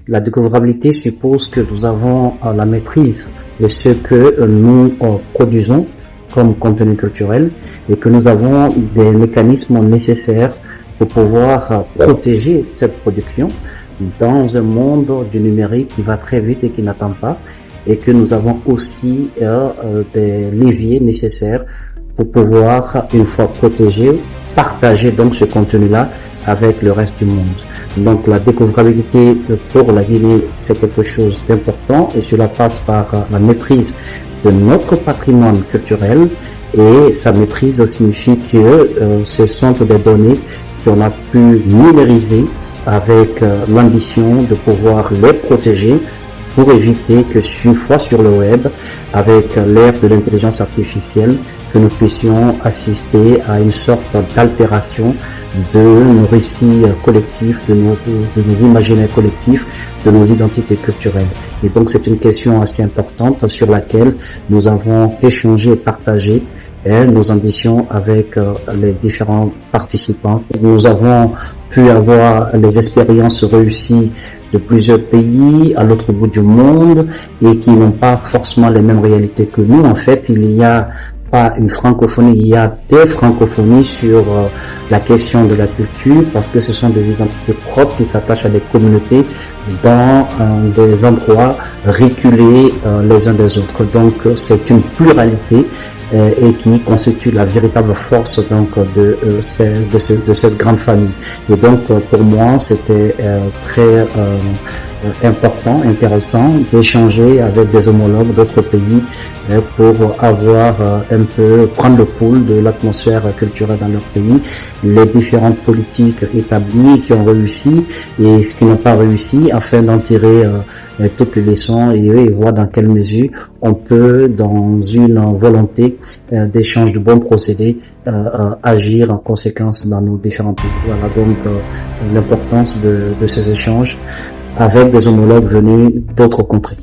La découvrabilité suppose que nous avons la maîtrise de ce que nous produisons comme contenu culturel et que nous avons des mécanismes nécessaires pour pouvoir protéger cette production dans un monde du numérique qui va très vite et qui n'attend pas, et que nous avons aussi des leviers nécessaires pour pouvoir, une fois protégé, partager donc ce contenu-là avec le reste du monde. Donc la découvrabilité pour la Guinée, c'est quelque chose d'important et cela passe par la maîtrise de notre patrimoine culturel, et sa maîtrise signifie que ce sont des données qu'on a pu numériser avec l'ambition de pouvoir les protéger pour éviter que une fois sur le web, avec l'ère de l'intelligence artificielle, que nous puissions assister à une sorte d'altération de nos récits collectifs, de nos imaginaires collectifs, de nos identités culturelles. Et donc c'est une question assez importante sur laquelle nous avons échangé et partagé nos ambitions avec les différents participants. Nous avons pu avoir les expériences réussies de plusieurs pays à l'autre bout du monde et qui n'ont pas forcément les mêmes réalités que nous. En fait, il y a pas une francophonie, il y a des francophonies sur la question de la culture, parce que ce sont des identités propres qui s'attachent à des communautés dans des endroits reculés les uns des autres. Donc c'est une pluralité et qui constitue la véritable force donc de cette grande famille. Et donc pour moi c'était très important, intéressant d'échanger avec des homologues d'autres pays pour avoir un peu, prendre le pouls de l'atmosphère culturelle dans leur pays, les différentes politiques établies qui ont réussi et ce qui n'ont pas réussi, afin d'en tirer toutes les leçons et voir dans quelle mesure on peut, dans une volonté d'échange de bons procédés, agir en conséquence dans nos différents pays. Voilà donc l'importance de ces échanges avec des homologues venus d'autres contrées.